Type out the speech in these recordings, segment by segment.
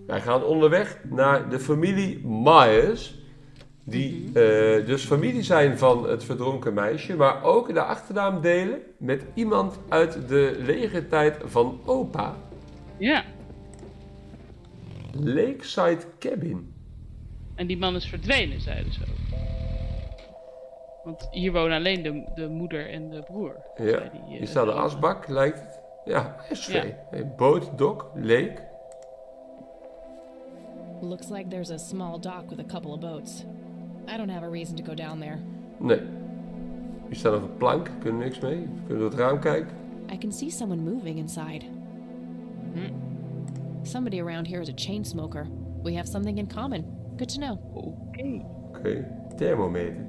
Wij gaan onderweg naar de familie Myers. Die dus familie zijn van het verdronken meisje. Maar ook de achternaam delen met iemand uit de legertijd van opa. Ja. Lakeside Cabin. En die man is verdwenen, zeiden ze ook. Want hier wonen alleen de moeder en de broer. Ja, hier staat de asbak, lijkt het. Ja, SV. Ja. Boot, dock, lake. Looks like there's a small dock with a couple of boats. I don't have a reason to go down there. Nee. Hier staat nog een plank, kunnen niks mee. We kunnen door het raam kijken. I can see someone moving inside. Somebody around here is a chain smoker. We have something in common. Good to know. Oké, thermometer.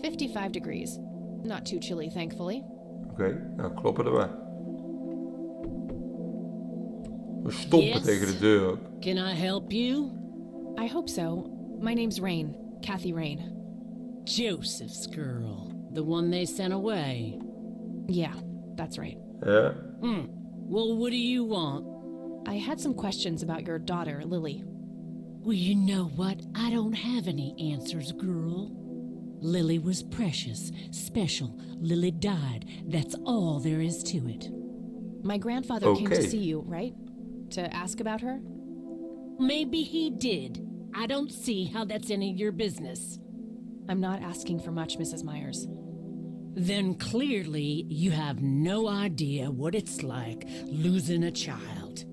55 degrees. Not too chilly, thankfully. Oké, nou kloppen er maar. We stompen tegen de deur ook. Can I help you? I hope so. My name's Rain. Kathy Rain. Joseph's girl. The one they sent away. Yeah, that's right. Ja. Well, what do you want? I had some questions about your daughter, Lily. Well, you know what? I don't have any answers, girl. Lily was precious, special. Lily died. That's all there is to it. My grandfather came to see you, right? To ask about her? Maybe he did. I don't see how that's any of your business. I'm not asking for much, Mrs. Myers. Then clearly you have no idea what it's like losing a child.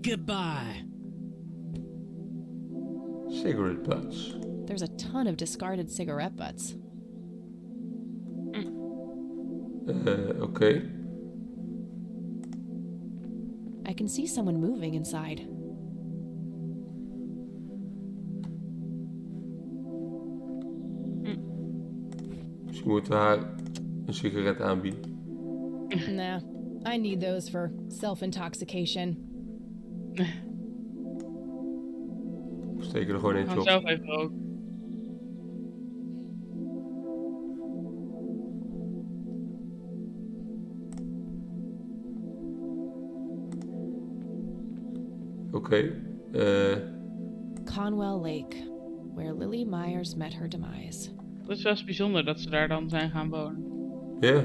Goodbye. Cigarette butts. There's a ton of discarded cigarette butts. Oké. I can see someone moving inside. Misschien moeten we haar een sigaret aanbieden. Nah, I need those for self-intoxication. We steken er gewoon We eentje gaan op. zelf even ook. Oké. Conwell Lake, where Lily Myers met her demise. Het is wel eens bijzonder dat ze daar dan zijn gaan wonen. Ja.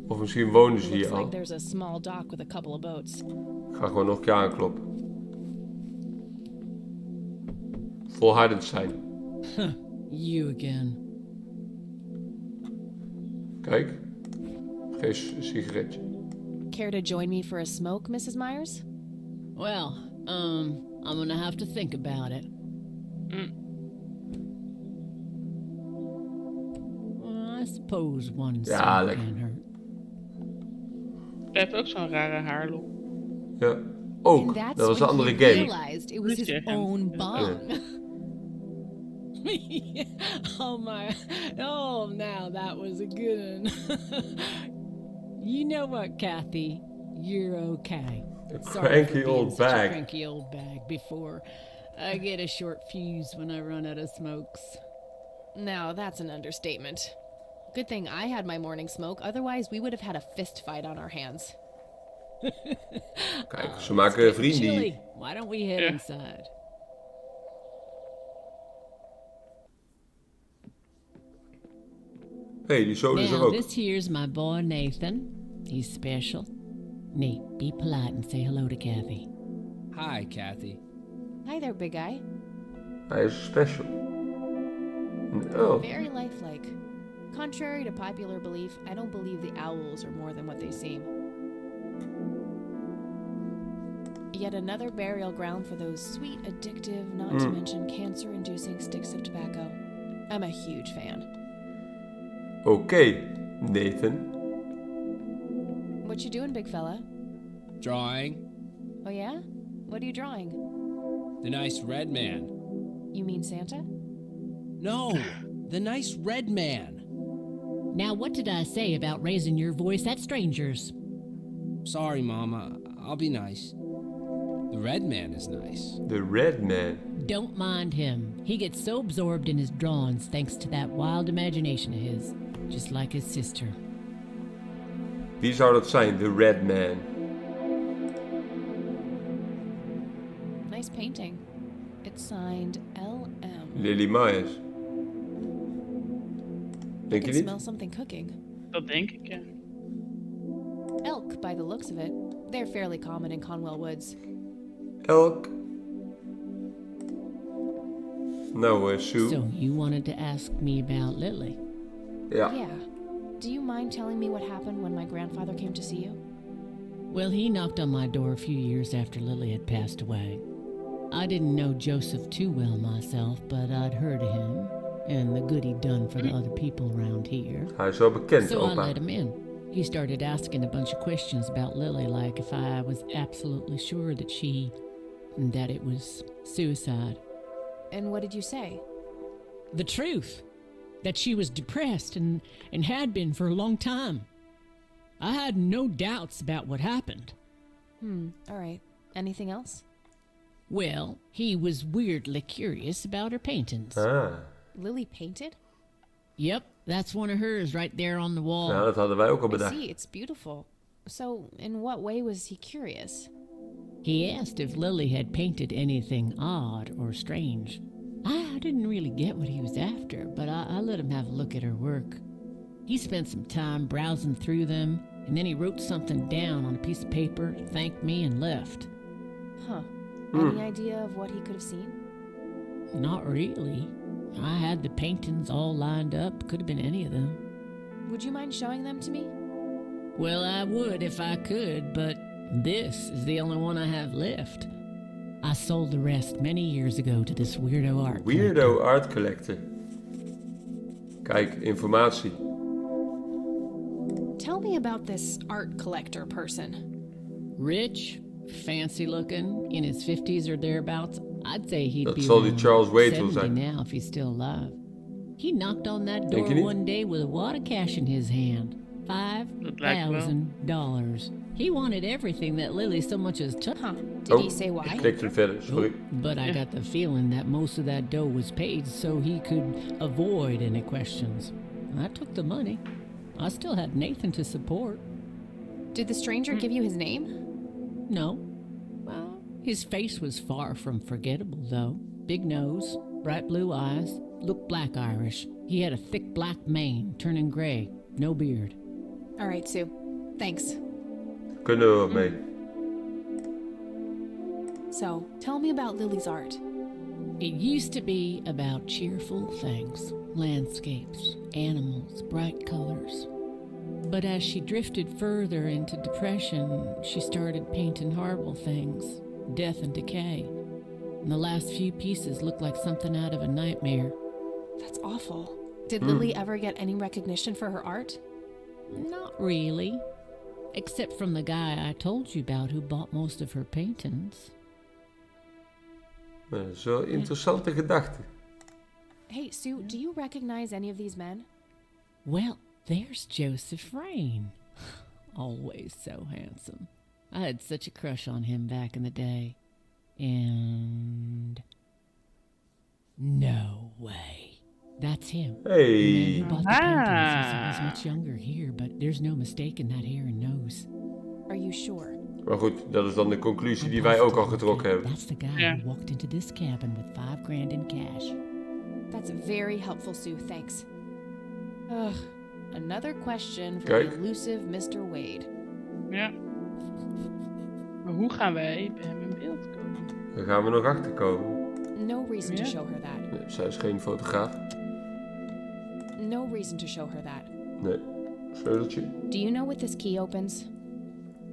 Of misschien wonen ze Looks hier like al. there's a small dock with a couple of boats. Ik ga gewoon nog een keer aankloppen. Volhardend zijn. You again. Kijk. Geen sigaretje. Care to join me for a smoke, Mrs. Myers? Well, I'm gonna have to think about it. Well, I suppose one Ja, smoke lekker. can't hurt. Hij heeft ook zo'n rare haarlok. Ja. Ook. Dat was de andere game. Realized it was his own bong. Oh my, oh now that was a good one. You know what, Kathy? You're okay. A Sorry for cranky being old such a bag. cranky old bag before. I get a short fuse when I run out of smokes. Now that's an understatement. Good thing I had my morning smoke, otherwise we would have had a fist fight on our hands. Kijk, ze maken vrienden hier. Chilly. Why don't we head Yeah. inside? Hé, die zoon is er Now, ook. this here's my boy Nathan. He's special. Nate, be polite and say hello to Kathy. Hi, Kathy. Hi there, big guy. Hij is special. Oh, Very lifelike. Contrary to popular belief, I don't believe the owls are more than what they seem. Yet another burial ground for those sweet, addictive, not to mention cancer-inducing sticks of tobacco. I'm a huge fan. oké, Nathan. What you doing, big fella? Drawing Oh yeah? What are you drawing? the nice red man. You mean Santa? No, the nice red man. Now, what did I say about raising your voice at strangers? Sorry, Mama. I'll be nice. The red man is nice. The Red Man. Don't mind him. He gets so absorbed in his drawings thanks to that wild imagination of his, just like his sister. Wie zou dat zijn? The Red Man. Nice painting. It's signed L.M. Lily Myers. I Denk je can niet? smell something cooking. Dat denk ik, ja. Elk, by the looks of it. They're fairly common in Conwell Woods. Elk. Nou, Sue. So you wanted to ask me about Lily? Ja. Yeah. Do you mind telling me what happened when my grandfather came to see you? Well, he knocked on my door a few years after Lily had passed away. I didn't know Joseph too well myself, but I'd heard of him and the good he'd done for the other people around here. Hij is wel bekend, So I opa. let him in. He started asking a bunch of questions about Lily, like if I was absolutely sure that it was suicide. And what did you say? The truth. That she was depressed and had been for a long time. I had no doubts about what happened. All right. Anything else? Well, he was weirdly curious about her paintings. Ah. Lily painted? Yep, that's one of hers right there on the wall. Nou, dat hadden wij ook al I bedacht. see, it's beautiful. So, in what way was he curious? He asked if Lily had painted anything odd or strange. I didn't really get what he was after, but I let him have a look at her work. He spent some time browsing through them, and then he wrote something down on a piece of paper, thanked me, and left. Huh. Any idea of what he could have seen? Not really. I had the paintings all lined up. Could have been any of them. Would you mind showing them to me? Well, I would if I could, but this is the only one I have left. I sold the rest many years ago to this weirdo art Weirdo art collector. Kijk, informatie. Tell me about this art collector person. Rich, fancy looking, in his 50s or thereabouts. I'd say he'd Dat be zal die around Charles Waite wel 70 zijn. now if he's still alive. He knocked on that Denk door je niet? one day with a wad of cash in his hand. Dat lijkt wel. $5,000. He wanted everything that Lily so much as took. Huh. Did he say Ik why? klik er verder, sorry. But I got the feeling that most of that dough was paid so he could avoid any questions. I took the money. I still had Nathan to support. Did the stranger give you his name? No. Well, his face was far from forgettable, though. Big nose, bright blue eyes, looked black Irish. He had a thick black mane, turning gray, no beard. All right, Sue. Thanks. Kunnen we wat mee. So, tell me about Lily's art. It used to be about cheerful things, landscapes, animals, bright colors. But as she drifted further into depression, she started painting horrible things, death and decay. And the last few pieces looked like something out of a nightmare. That's awful. Did Lily ever get any recognition for her art? Not really. Except from the guy I told you about who bought most of her paintings. Dat is wel een interessante gedachte. Hey, Sue, do you recognize any of these men? Well, there's Joseph Rain. Always so handsome. I had such a crush on him back in the day. And... no way. That's him. The man Hey. who bought the paintings. He was much younger here, but there's no mistaking that hair and nose. Are you sure? Maar goed, dat is dan de conclusie die wij ook al getrokken hebben. That's the guy Yeah. who walked into this cabin with $5,000 in cash. That's very helpful, Sue. Thanks. Ugh. Another question for Kijk. the elusive Mr. Wade. Ja. Maar hoe gaan wij bij hem in beeld komen? Daar gaan we nog achter komen. No reason to Yeah. show her that. Nee, zij is geen fotograaf. No reason to show her that. Nee. Sleuteltje. Do you know what this key opens?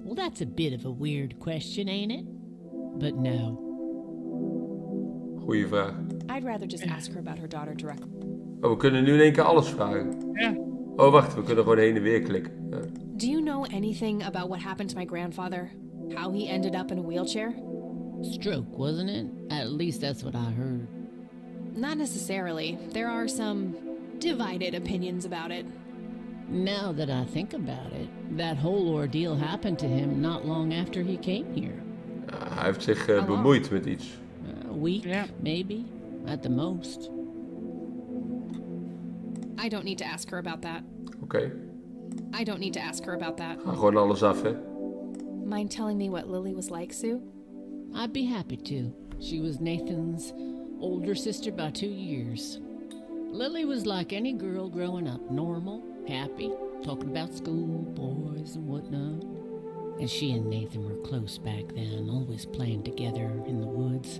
Well, that's a bit of a weird question, ain't it? But no. Goeie vraag. I'd rather just ask her about her daughter directly. Oh, we kunnen nu in één keer alles vragen. Ja. Oh, wacht. We kunnen gewoon heen en weer klikken. Ja. Do you know anything about what happened to my grandfather? How he ended up in a wheelchair? Stroke, wasn't it? At least that's what I heard. Not necessarily. There are some divided opinions about it. Now that I think about it, that whole ordeal happened to him not long after he came here. Ja, hij heeft zich lang? bemoeid met iets. A week, Yeah. maybe, at the most. I don't need to ask her about that. Oké. I don't need to ask her about that. Ga gewoon alles af, hè. Mind telling me what Lily was like, Sue? I'd be happy to. She was Nathan's older sister by 2 years. Lily was like any girl growing up, normal, happy, talking about school, boys, and whatnot. And she and Nathan were close back then, always playing together in the woods.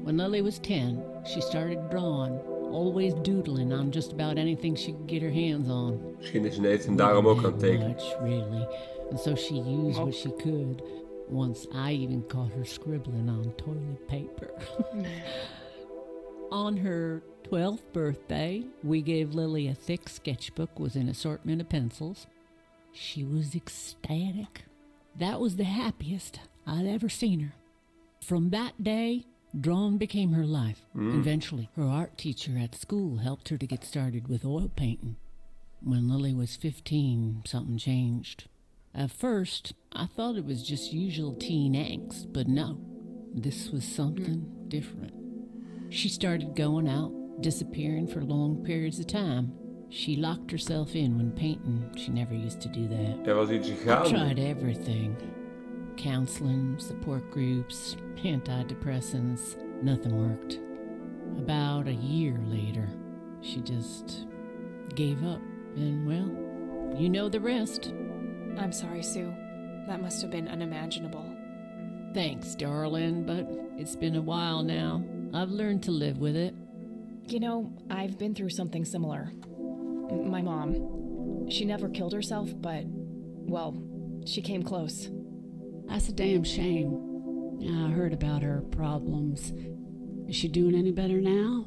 When Lily was 10, she started drawing, always doodling on just about anything she could get her hands on. Misschien is Nathan daarom ook aan het tekenen. Much, really. And so she used what she could. Once I even caught her scribbling on toilet paper. On her 12th birthday, we gave Lily a thick sketchbook with an assortment of pencils. She was ecstatic. That was the happiest I'd ever seen her. From that day, drawing became her life. Eventually, her art teacher at school helped her to get started with oil painting. When Lily was 15, something changed. At first, I thought it was just usual teen angst, but no, this was something different. She started going out, disappearing for long periods of time. She locked herself in when painting. She never used to do that. Er was iets I gaande. tried everything. Counseling, support groups, antidepressants. Nothing worked. About a year later, she just gave up. And well, you know the rest. I'm sorry, Sue. That must have been unimaginable. Thanks, darling, but it's been a while now. I've learned to live with it. You know, I've been through something similar. My mom. She never killed herself, but, well, she came close. That's a damn shame. I heard about her problems. Is she doing any better now?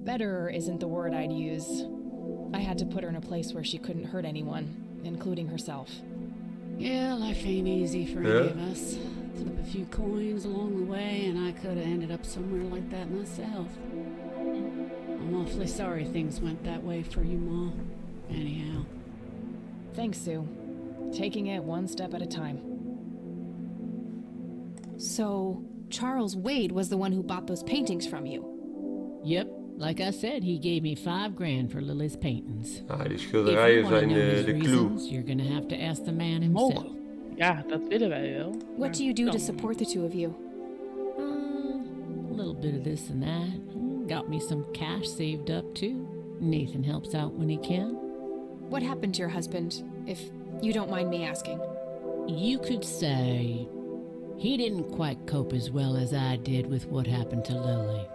Better isn't the word I'd use. I had to put her in a place where she couldn't hurt anyone, including herself. Yeah, life ain't easy for any of us. Flip a few coins along the way, and I could have ended up somewhere like that myself. I'm awfully sorry things went that way for you, Ma. Anyhow. Thanks, Sue. Taking it one step at a time. So, Charles Wade was the one who bought those paintings from you. Yep, like I said, he gave me $5,000 for Lily's paintings. Ah, die If schilderijen you want to zijn know his de clue. reasons, you're gonna have to ask the man himself. Ja, dat willen wij wel. What do you do to support the two of you? A little bit of this and that. Got me some cash saved up too. Nathan helps out when he can. What happened to your husband, if you don't mind me asking? You could say he didn't quite cope as well as I did with what happened to Lily.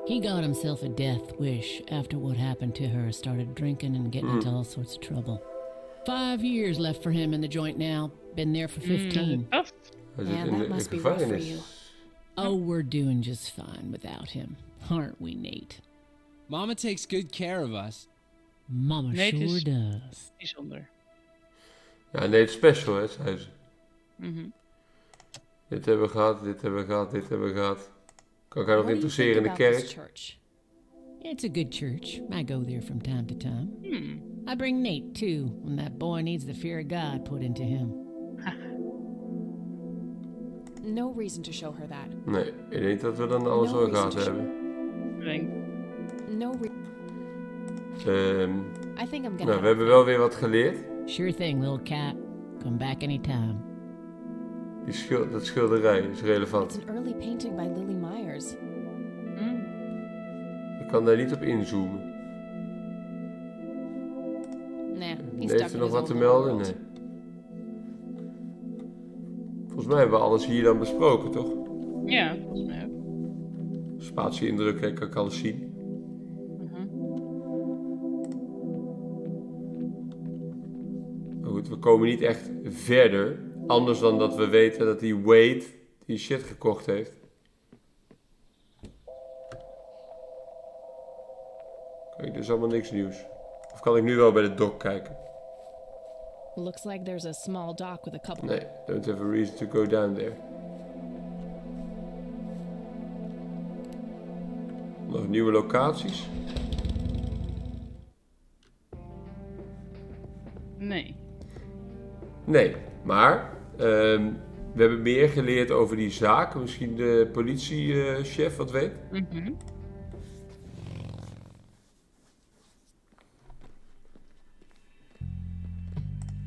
He got himself a death wish after what happened to her, started drinking and getting into all sorts of trouble. 5 years left for him in the joint now. Been there for 15. Tough. Hij zit Man, in that de must be rough for you. gevangenis. Oh, we're doing just fine without him. Aren't we, Nate? Mama takes good care of us. Mama Nate sure is- does. Bijzonder. Ja, nee, het is special, hè, zei ze. Mhm. Dit hebben we gehad, dit hebben we gehad, dit hebben we gehad. Kan ik haar nog What do you interesseren in think de about this kerk? church? It's a good church. I go there from time to time. Hmm. I bring Nate, too, when that boy needs the fear of God put into him. No reason to show her that. Nee, ik denk dat we dan alles No wel reason gehad to show- hebben. Ik denk, No re- I think I'm gonna. Nou, we hebben wel weer wat geleerd. Sure thing, little cat. Come back anytime. Dat schilderij is It's relevant. an early painting by Lily Myers. Ik kan daar niet op inzoomen. Nah, he's Heeft stuck er in nog his wat own te little melden? world. Nee. Volgens mij hebben we alles hier dan besproken, toch? ja, volgens mij ook. Spatie indrukken, kan ik alles zien. Maar goed, we komen niet echt verder. Anders dan dat we weten dat die Wade die shit gekocht heeft. Kijk, er is allemaal niks nieuws. Of kan ik nu wel bij de doc kijken? Looks like there's a small dock with a couple. Nee, don't have a reason to go down there. Nog nieuwe locaties? Nee. Nee, maar we hebben meer geleerd over die zaak. Misschien de politiechef wat weet. Mhm.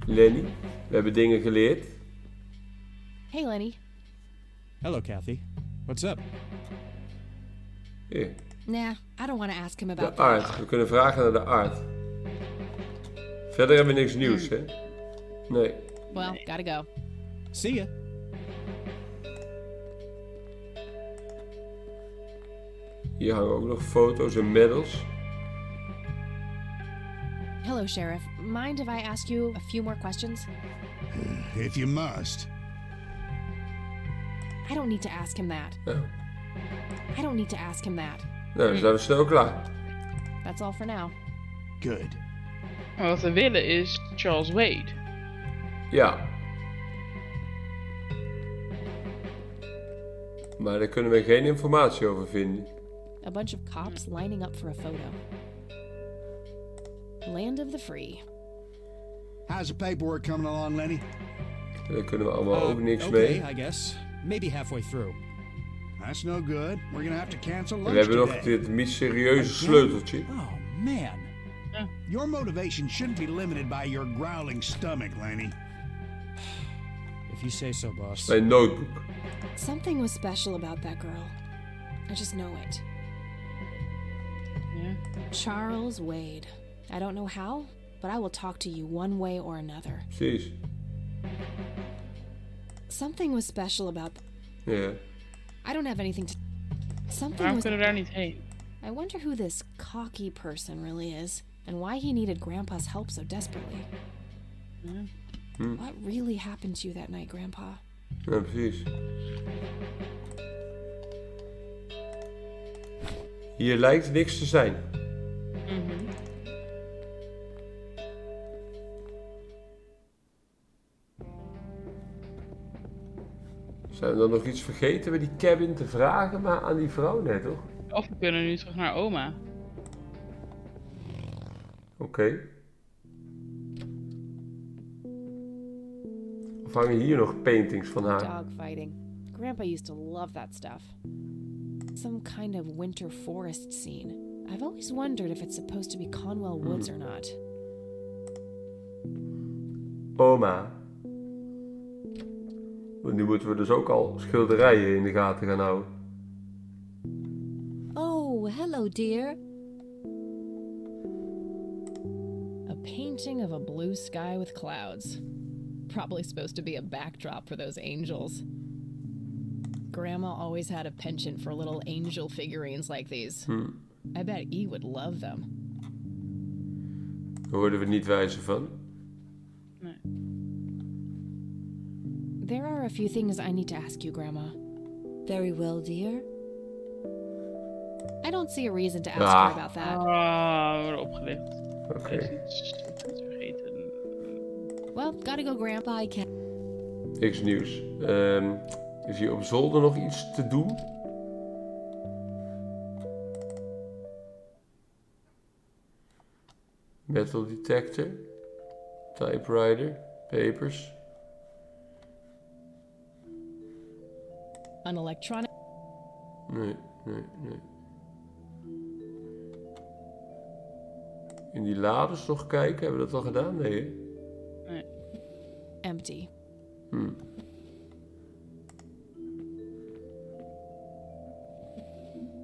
Lenny, we hebben dingen geleerd. Hey, Lenny. Hello, Kathy. What's up? Hier, Nah, I don't want to ask him de about that. aard. We kunnen vragen naar de aard. Verder hebben we niks nieuws, hè? Nee. Well, gotta go. See ya. Hier hangen ook nog foto's en medals. Hello, Sheriff. Mind if I ask you a few more questions? If you must. I don't need to ask him that. Nou, I don't need to ask him that. dan zijn we snel klaar. That's all for now. Good. Maar wat we willen is Charles Wade. Ja. Maar daar kunnen we geen informatie over vinden. A bunch of cops lining up for a photo. Land of the free. How's the paperwork coming along, Lenny? Daar kunnen we allemaal ook niks okay, mee. I guess. Maybe halfway through. That's no good. We're gonna have to cancel En lunch we hebben nog today. dit mysterieuze sleuteltje. Oh, man. Your motivation shouldn't be limited by your growling stomach, Lenny. If you say so, boss. Mijn notebook. Something was special about that girl. I just know it. Ja. Charles Wade. I don't know how, but I will talk to you one way or another. Precies. Something was special about. Ja. I don't have anything to. Something Waarom was. kunnen we daar niet heen? I wonder who this cocky person really is, and why he needed Grandpa's help so desperately. What really happened to you that night, Grandpa? Ja, precies. Hier lijkt niks te zijn. Zijn we dan nog iets vergeten bij die cabin te vragen, maar aan die vrouw net, toch? Of we kunnen nu terug naar oma. Oké. Of hangen hier nog paintings van haar? Dogfighting. Grandpa used to love that stuff. Some kind of winter forest scene. I've always wondered if it's supposed to be Conwell Woods or not. Oma. Want nu moeten we dus ook al schilderijen in de gaten gaan houden. Oh, hello, dear. A painting of a blue sky with clouds. Probably supposed to be a backdrop for those angels. Grandma always had a penchant for little angel figurines like these. I bet E would love them. Daar worden we niet wijzer van. Nee. There are a few things I need to ask you, Grandma. Very well, dear. I don't see a reason to ask Ah. her about that. Ah, we worden opgelicht. Oké. Hij is iets vergeten. Well, gotta go, Grandpa. I can't. Niks nieuws. Is hier op zolder nog iets te doen? Metal detector. Typewriter. Papers. An electronic Nee. In die lades nog kijken. Hebben we dat al gedaan? Nee, hè? Nee. Empty.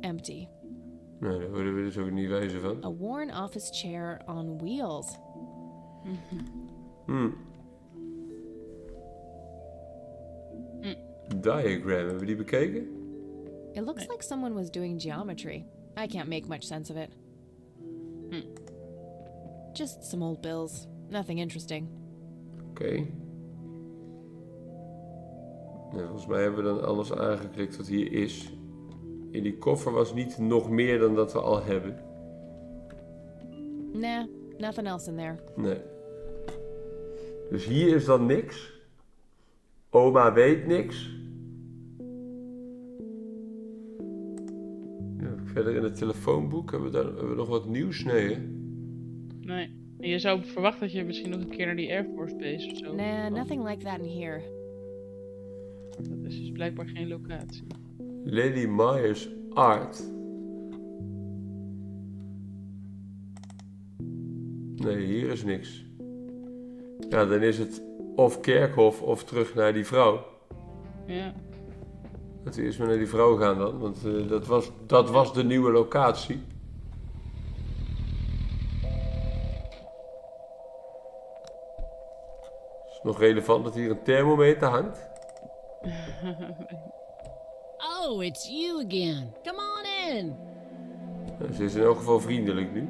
Empty. Nee, daar worden we dus ook niet wijzer van. A worn office chair on wheels. Diagram, hebben we die bekeken? It looks like someone was doing geometry. I can't make much sense of it. Just some old bills. Nothing interesting. Oké. Nou, volgens mij hebben we dan alles aangeklikt wat hier is. In die koffer was niet nog meer dan dat we al hebben. Nah, nothing else in there. Nee. Dus hier is dan niks. Oma weet niks. Ja, verder in het telefoonboek hebben we nog wat nieuws? Nee, hè? Nee. En je zou verwachten dat je misschien nog een keer naar die Air Force Base of zo. Nah, nothing like that in here. Dat is dus blijkbaar geen locatie. Lady Myers Art. Nee, hier is niks. Ja, dan is het of kerkhof of terug naar die vrouw. Ja. Laten we eerst maar naar die vrouw gaan dan, want dat was de nieuwe locatie. Is het nog relevant dat hier een thermometer hangt? Oh, it's you again. Come on in. Nou, ze is in elk geval vriendelijk nu.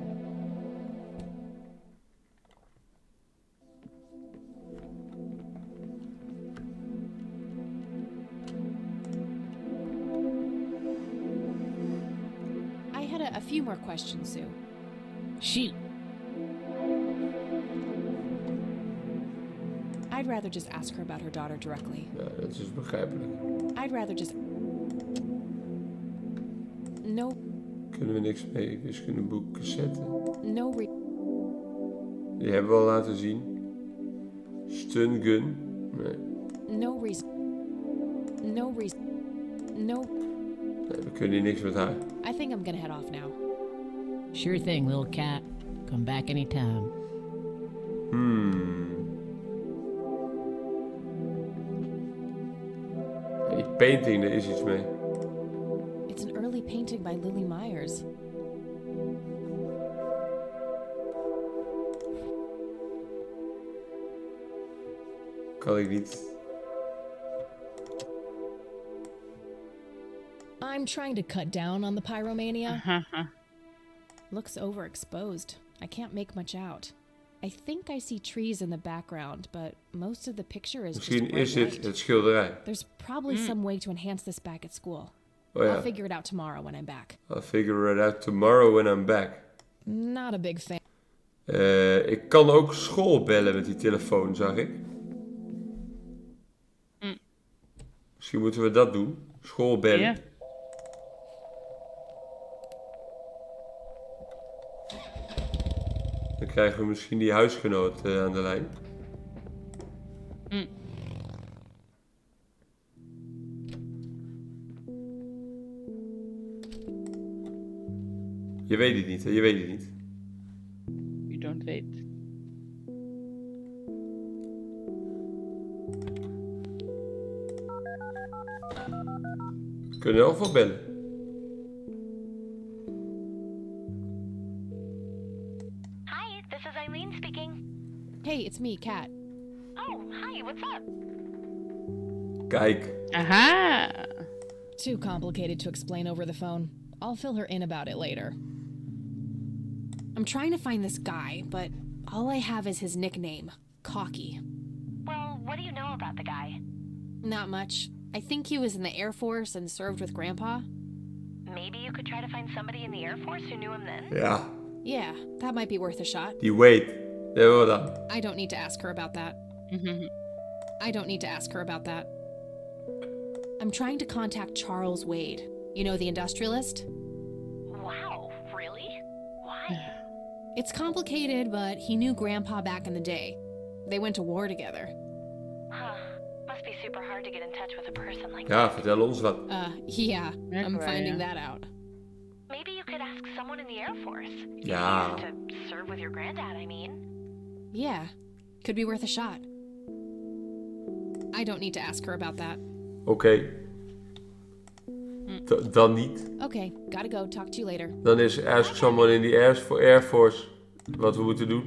I had a few more questions, Sue. Shoot. I'd rather just ask her about her daughter directly. Ja, dat is begrijpelijk. I'd rather just... No, Kunnen we niks mee, wiskundenboek, cassette. no Die hebben we al laten zien. Stun gun. Nee. no reason. No reason. No, Nee, we kunnen hier niks met haar. I think I'm gonna head off now. Sure thing, little cat. Come back anytime. Ja, die painting, daar is iets mee. It's an early painting by Lily Myers. Kan ik niet. I'm trying to cut down on the pyromania. Looks overexposed. I can't make much out. I think I see trees in the background, but most of the picture is Misschien just bright is dit light. het schilderij. There's probably some way to enhance this back at school. Oh ja. I'll figure it out tomorrow when I'm back. I'll figure it out tomorrow when I'm back. Not a big fan. Ik kan ook school bellen met die telefoon, zag ik. Misschien moeten we dat doen. School bellen. Ja. Dan krijgen we misschien die huisgenoot aan de lijn. Je weet het niet, hè? Je weet het niet. You don't wait. We kunnen ook wel bellen. Hi, this is Eileen speaking. Hey, it's me, Kat. Oh, hi, what's up? Kijk. Aha! Too complicated to explain over the phone. I'll fill her in about it later. I'm trying to find this guy, but all I have is his nickname, Cocky. Well, what do you know about the guy? Not much. I think he was in the Air Force and served with Grandpa. Maybe you could try to find somebody in the Air Force who knew him then? Ja, Yeah, that might be worth a shot. die weet. Daar hebben we dan. I don't need to ask her about that. I don't need to ask her about that. I'm trying to contact Charles Wade. You know, the industrialist? Wow, really? Why? It's complicated, but he knew Grandpa back in the day. They went to war together. Huh. Must be super hard to get in touch with a person like Ja, that. vertel ons wat. Yeah, I'm waar, finding ja. that out. Maybe you could ask someone in the Air Force. Ja. You used to serve with your granddad, I mean. Yeah, could be worth a shot. I don't need to ask her about that. Oké. Dan niet. Okay, gotta go. Talk to you later. Dan is ask someone in the Air Force wat we moeten doen.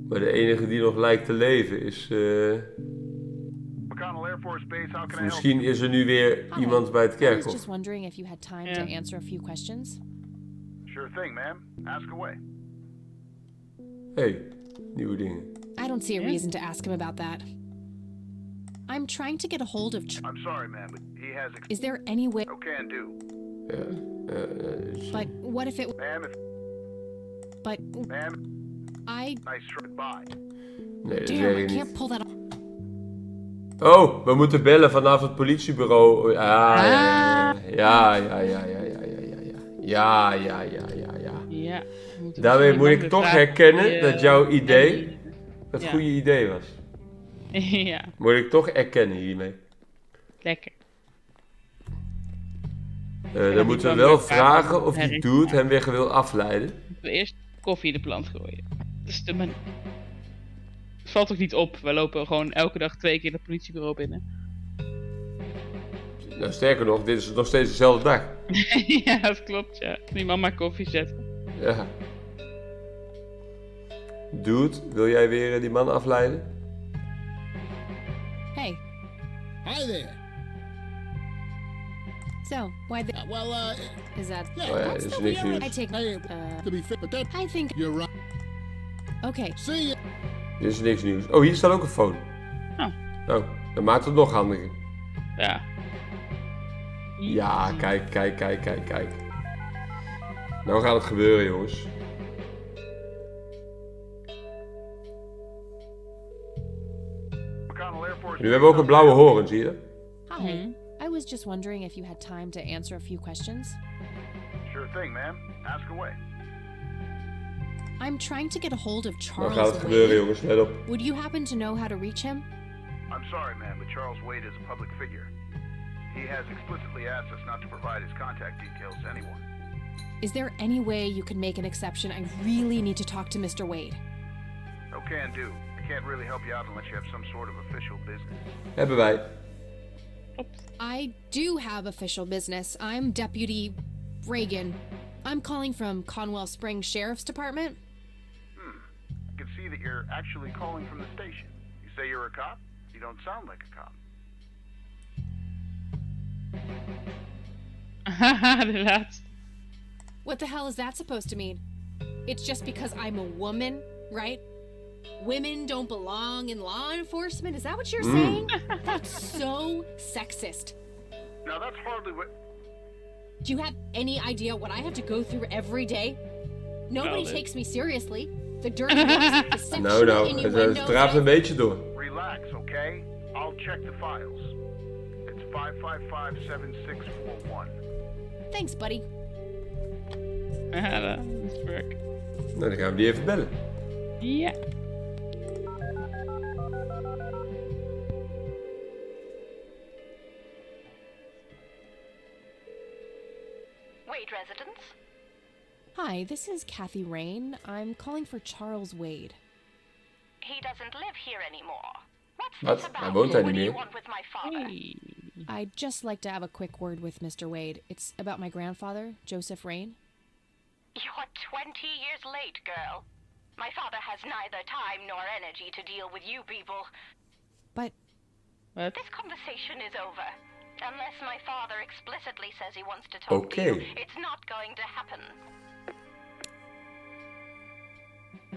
Maar de enige die nog lijkt te leven is... McConnell Air Force Base, how can I help? Misschien is er nu weer Hi, iemand bij het I was kerkhof. just wondering if you had time Yeah. to answer a few questions. Sure thing, ma'am. Ask away. Hey, nieuwe dingen. I don't see a Yeah. reason to ask him about that. I'm trying to get a hold of... I'm sorry, ma'am, but he has Is there any way... no can do. Ja, dus, But what if it... Ma'am, if But ma'am, I... nice try. Bye. nee, dat Damn, weet I ik can't niet. pull that off. Oh, we moeten bellen vanaf het politiebureau. Ja. Ja. we moeten Daarmee misschien moet ik de toch vraag herkennen die, dat jouw idee het Ja. goede idee was. Ja, Moet ik toch erkennen hiermee. lekker. Dan moeten we wel vragen of die dude hem weer wil afleiden. Moeten we eerst koffie in de plant gooien. Dat is de manier. valt ook niet op. We lopen gewoon elke dag 2 keer het politiebureau binnen. Nou, sterker nog, dit is nog steeds dezelfde dag. Ja, dat klopt, ja. Die mama koffie zetten. Ja. Dude, wil jij weer die man afleiden? Hey, Hi there. so why the Well, is that? Oh ja, dit is niks I nieuws. take. to be fit, but that I think. you're right. Okay. See ya. Dit is niks nieuws. Oh, hier staat ook een phone. Oh. Nou, dat maakt het nog handiger. Ja. Ja, kijk. Nou gaat het gebeuren, jongens. Nu hebben we ook een blauwe horen, zie je? Hi. I was just wondering if you had time to answer a few questions. Sure thing, ma'am. Ask away. I'm trying to get a hold of Nou Charles gaat het gebeuren, Wade. jongens. Let op. Would you happen to know how to reach him? I'm sorry, ma'am, but Charles Wade is a public figure. He has explicitly asked us not to provide his contact details to anyone. Is there any way you could make an exception? I really need to talk to Mr. Wade. No can do. I can't really help you out unless you have some sort of official business. Hebben wij. I do have official business. I'm Deputy Reagan. I'm calling from Conwell Springs Sheriff's Department. I can see that you're actually calling from the station. You say you're a cop? You don't sound like a cop. Haha, de laatste. What the hell is that supposed to mean? It's just because I'm a woman, right? Women don't belong in law enforcement? Is that what you're saying? That's so sexist. Now that's hardly what... Do you have any idea what I have to go through every day? Nobody takes me seriously. The dirty looks, the sexual Nou, innuendos. het draaft een beetje door. Relax, okay? I'll check the files. It's 555-7641. Thanks, buddy. Ja, dat is werk. Nou, dan gaan we die even bellen. Ja. Wade residence? Hi, this is Kathy Rain. I'm calling for Charles Wade. He doesn't live here anymore. What's Wat? this Hij about? woont daar What niet do you meer. want with my father? I'd just like to have a quick word with Mr. Wade. It's about my grandfather, Joseph Rain. You're 20 years late, girl. My father has neither time nor energy to deal with you people. But What? This conversation is over. Unless my father explicitly says he wants to talk to you, it's not going to happen.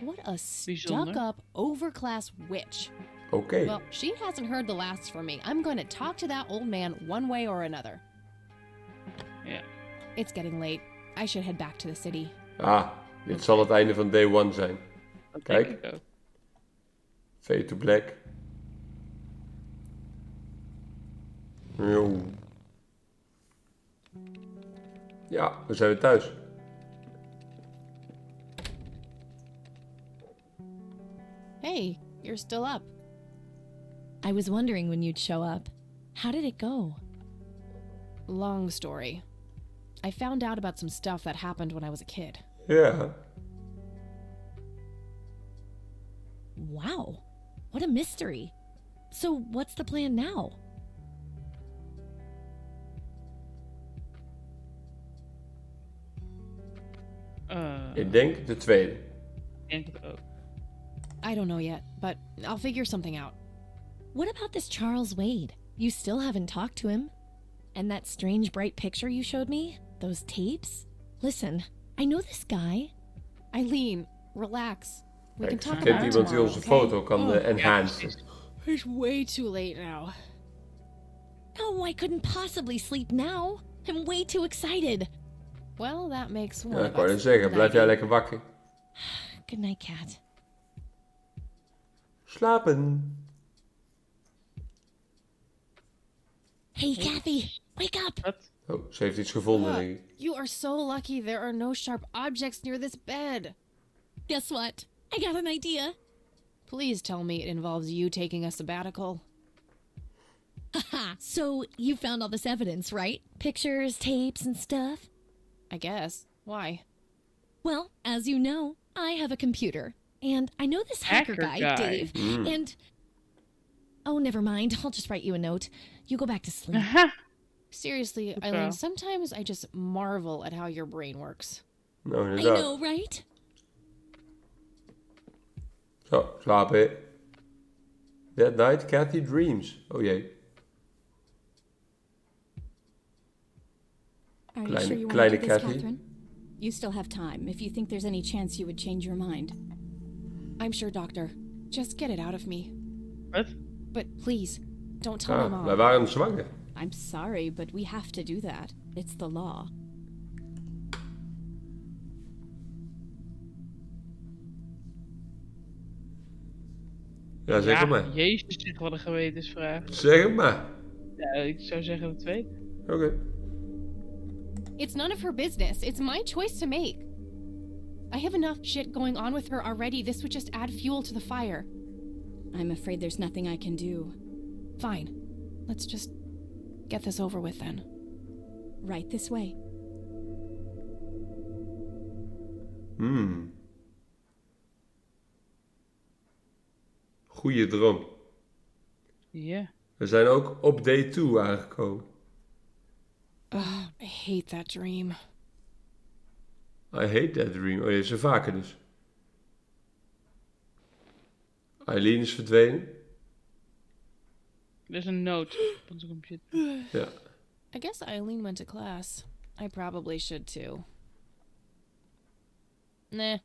what a stuck-up, overclass witch. Oké. Well, she hasn't heard the last from me. I'm going to talk to that old man one way or another. Ja. It's getting late. I should head back to the city. Ah, dit zal het einde van day one zijn. Dat Kijk. denk ik ook. Fade to black. Jo. Ja, we zijn weer thuis. Hey, you're still up. I was wondering when you'd show up. How did it go? Long story. I found out about some stuff that happened when I was a kid. Ja. Wow. What a mystery. So what's the plan now? Ik denk de tweede. Ik denk het ook. I don't know yet, but I'll figure something out. What about this Charles Wade? You still haven't talked to him? And that strange bright picture you showed me? Those tapes? Listen, I know this guy. Eileen, relax. We can Kijk, talk kent about it iemand die tomorrow, onze okay? foto kan enhancen. It's way too late now. No, I couldn't possibly sleep now. I'm way too excited. Well, that makes one Ja, of ik wou us. net zeggen, blijf jij lekker wakker. Good night, Cat. Slapen. Hey, Kathy, wake up! Wat? Oh, ze heeft iets gevonden, denk ik. You are so lucky there are no sharp objects near this bed. Guess what? I got an idea. Please tell me it involves you taking a sabbatical. Haha, so you found all this evidence, right? Pictures, tapes, and stuff? I guess. Why? Well, as you know, I have a computer. And I know this hacker guy, Dave, Mm. and... Oh, never mind. I'll just write you a note. You go back to sleep. Seriously, Goed Eileen, zo. sometimes I just marvel at how your brain works. Nou, I inderdaad. know, right? Zo, slapen. That night, Kathy dreams. Oh jee. Are you Kleine- sure you want to kleine do this, Kathy. Catherine? You still have time, if you think there's any chance you would change your mind. I'm sure, Doctor. Just get it out of me. What? But please, don't tell my Ah, mom. wij waren zwanger. I'm sorry, but we have to do that. It's the law. Ja, zeg het maar. Jezus, zeg wat een gewetensvraag. Zeg het maar. Ja, ik zou zeggen het tweede. Oké. It's none of her business. It's my choice to make. I have enough shit going on with her already. This would just add fuel to the fire. I'm afraid there's nothing I can do. Fine. Let's just get this over with then. Right this way. Goeie droom. Ja. We zijn ook op day 2 aangekomen. Ugh, I hate that dream. I hate that dream. Oh, deze vaker dus. Eileen is verdwenen. Er is een noot op onze computer. Ja. I guess Eileen went to class. I probably should too. Nah,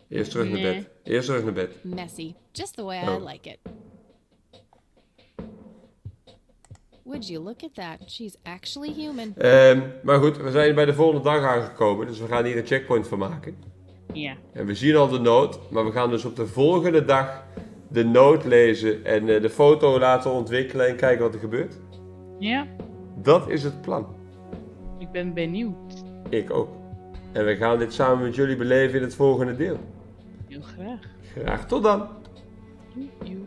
Eerst terug naar Nee. bed. Eerst terug naar bed. messy. Just the way I Oh. like it. Would you look at that? She's actually human. Maar goed, we zijn bij de volgende dag aangekomen. Dus we gaan hier een checkpoint van maken. Ja. En we zien al de noot. Maar we gaan dus op de volgende dag de noot lezen. En de foto laten ontwikkelen en kijken wat er gebeurt. Ja, Dat is het plan. ik ben benieuwd. Ik ook. En we gaan dit samen met jullie beleven in het volgende deel. Heel graag. Graag tot dan. Joe, joe.